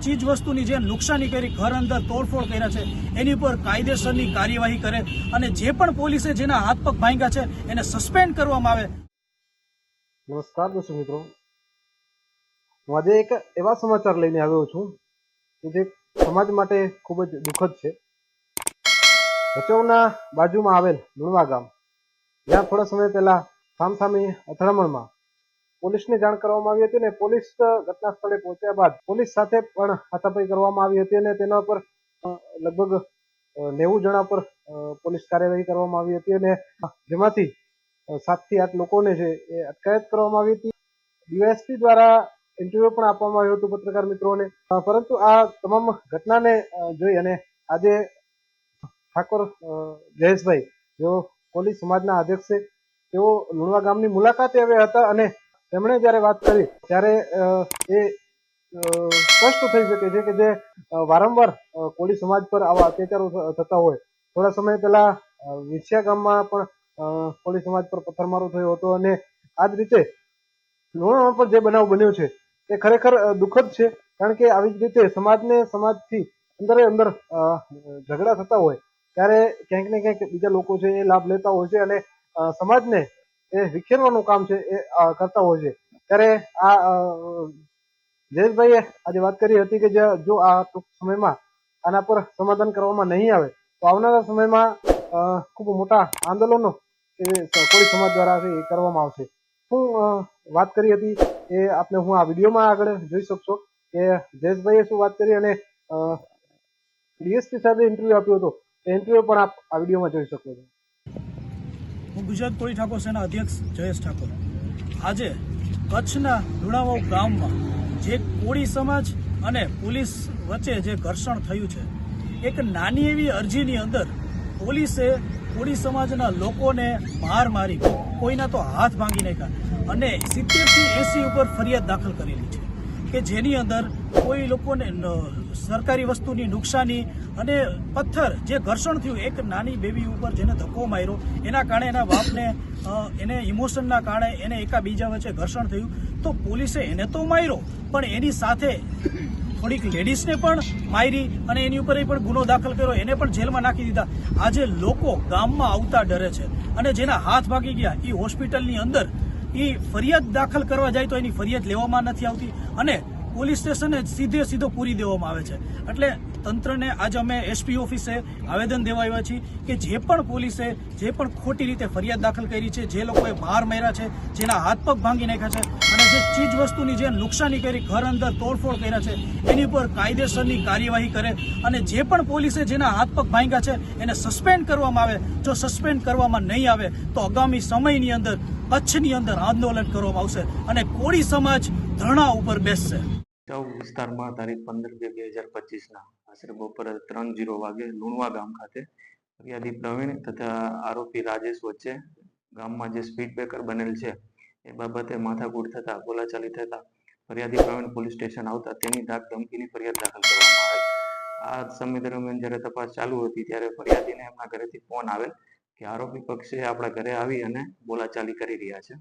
ચીજ વસ્તુની જે નુકસાની કરી, ઘર અંદર તોડફોડ કર્યા છે, એની પર કાયદેસરની કાર્યવાહી કરે અને જે પણ પોલીસે જેના હાથ પગ ભાંગ્યા છે એને સસ્પેન્ડ કરવામાં આવે। નમસ્કાર દર્શક મિત્રો, હું આજે એક એવા સમાચાર લઈને આવ્યો છું કે જે સમાજ માટે ખૂબ જ દુઃખદ છે। ભચાઉના બાજુમાં આવેલ લુણવા ગામ, જ્યાં થોડા સમય પહેલા સામસામી અથડામણમાં પોલીસને જાણ કરવામાં આવી હતી અને પોલીસ ઘટના સ્થળે પહોંચ્યા બાદ પોલીસ સાથે પણ હાથાપાઈ કરવામાં આવી હતી અને તેના પર લગભગ 90 જણા પર પોલીસ કાર્યવાહી કરવામાં આવી હતી અને જેમાંથી 7 થી 8 લોકોને છે એ અટકાયત કરવામાં આવી હતી। ડીવાયએસપી દ્વારા ઇન્ટરવ્યુ પણ આપવામાં આવ્યું હતું પત્રકાર મિત્રોને, પરંતુ આ તમામ ઘટનાને જોઈ અને આજે ઠાકોર જયેશભાઈ, જેઓ કોલી સમાજના અધ્યક્ષ છે, તેઓ લુણવા ગામની મુલાકાતે આવ્યા હતા અને તેમણે જ્યારે વાત કરી ત્યારે એ સ્પષ્ટ થઈ શકે છે કે જે વારંવાર કોળી સમાજ પર આવા અત્યાચારો થતા હોય। થોડા સમય પહેલા વિછિયા ગામમાં પણ કોળી સમાજ પર પથ્થરમારો થયો હતો અને આ જ રીતે લુણાવાડા પર જે બનાવ બન્યો છે એ ખરેખર દુઃખદ છે, કારણ કે આવી જ રીતે સમાજથી અંદરે અંદર ઝઘડા થતા હોય ત્યારે ક્યાંક ને ક્યાંક બીજા લોકો છે એ લાભ લેતા હોય છે અને સમાજને એ વિખેરવાનું કામ છે એ કરતા હોય છે। ત્યારે આ જયેશભાઈએ આજે વાત કરી હતી કે જો આ ટૂંક સમયમાં આના પર સમાધાન કરવામાં નહીં આવે તો આવનારા સમયમાં ખૂબ મોટા આંદોલનો એ કોળી સમાજ દ્વારા એ કરવામાં આવશે। શું વાત કરી હતી એ આપણે હું આ વિડીયોમાં આગળ જોઈ શકશો કે જયેશભાઈએ શું વાત કરી અને ડીએસપી સાહેબે ઇન્ટરવ્યુ આપ્યો હતો, એ ઇન્ટરવ્યુ પણ આપ આ વિડીયોમાં જોઈ શકો છો। હું ગુજરાત કોળી ઠાકોર સેના અધ્યક્ષ જયેશ ઠાકોર। આજે કચ્છના લુણાવાડા ગામમાં જે કોળી સમાજ અને પોલીસ વચ્ચે જે ઘર્ષણ થયું છે, એક નાની એવી અરજીની અંદર પોલીસે કોળી સમાજના લોકોને માર મારી, કોઈના તો હાથ ભાંગી નાખ્યા અને 70 થી 80 ઉપર ફરિયાદ દાખલ કરેલી છે કે જેની અંદર કોઈ લોકોને સરકારી વસ્તુની નુકસાની અને પથ્થર જે ઘર્ષણ થયું, એક નાની બેબી ઉપર જેને ધક્કો માર્યો, એના કારણે એના બાપને એને ઇમોશનના કારણે એને એકાબીજા વચ્ચે ઘર્ષણ થયું, તો પોલીસે એને તો માર્યો પણ એની સાથે થોડીક લેડીઝને પણ મારી અને એની ઉપર પણ ગુનો દાખલ કર્યો, એને પણ જેલમાં નાખી દીધા। આજે લોકો ગામમાં આવતા ડરે છે અને જેના હાથ ભાગી ગયા એ હોસ્પિટલની અંદર એ ફરિયાદ દાખલ કરવા જાય તો એની ફરિયાદ લેવામાં નથી આવતી અને પોલીસ સ્ટેશને સીધો પૂરી દેવામાં આવે છે। એટલે તંત્રને આજે અમે એસપી ઓફિસે આવેદન દેવા આવ્યા છીએ કે જે પણ પોલીસે જે પણ ખોટી રીતે ફરિયાદ દાખલ કરી છે, જે લોકોએ માર માર્યા છે, જેના હાથ પગ ભાંગી નાખ્યા છે અને જે ચીજ વસ્તુની જે નુકસાની કરી, ઘર અંદર તોડફોડ કર્યા છે, એની પર કાયદેસરની કાર્યવાહી કરે અને જે પણ પોલીસે જેના હાથ પગ ભાંગ્યા છે એને સસ્પેન્ડ કરવામાં આવે। જો સસ્પેન્ડ કરવામાં નહીં આવે તો આગામી સમયની અંદર કચ્છની અંદર આંદોલન કરવામાં આવશે અને કોળી સમાજ ધરણા ઉપર બેસશે। ભચાઉ વિસ્તારમાં તારીખ 15/2/2025 આશરે બપોરે 3:00 વાગે લુણવા ગામ ખાતે ફરિયાદી પ્રવીણ તથા આરોપી રાજેશ વચ્ચે ગામમાં જે સ્પીડ બ્રેકર બનેલ છે એ બાબતે માથાકૂટ થતા, બોલાચાલી થતા ફરિયાદી પ્રવીણ પોલીસ સ્ટેશન આવતા તેની ધાક ધમકીની ફરિયાદ દાખલ કરવામાં આવેલ। આ સમય દરમિયાન જ્યારે તપાસ ચાલુ હતી ત્યારે ફરિયાદીને એમના ઘરેથી ફોન આવેલ કે આરોપી પક્ષે આપણા ઘરે આવી અને બોલાચાલી કરી રહ્યા છે।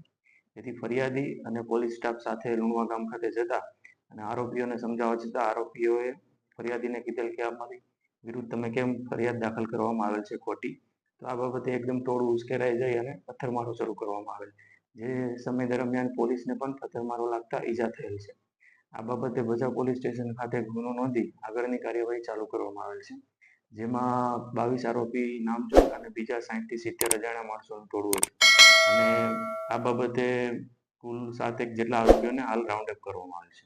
તેથી ફરિયાદી અને પોલીસ સ્ટાફ સાથે લુણવા ગામ ખાતે જતા અને આરોપીઓને સમજાવવા છતાં આરોપીઓએ ફરિયાદીને કીધેલ કે અમારી વિરુદ્ધ તમે કેમ ફરિયાદ દાખલ કરવામાં આવેલ છે ખોટી, તો આ બાબતે એકદમ ટોળું ઉશ્કેરાઈ જઈ અને પથ્થરમારો શરૂ કરવામાં આવેલ, જે સમય દરમિયાન પોલીસને પણ પથ્થરમારો લાગતા ઈજા થયેલ છે। આ બાબતે ભચાઉ પોલીસ સ્ટેશન ખાતે ગુનો નોંધી આગળની કાર્યવાહી ચાલુ કરવામાં આવેલ છે, જેમાં 22 આરોપી નામજોગ અને બીજા 60 થી 70 અજાણ્યા માણસોનું ટોળું હતું અને આ બાબતે કુલ 7 જેટલા આરોપીઓને હાલ રાઉન્ડ અપ કરવામાં આવેલ છે।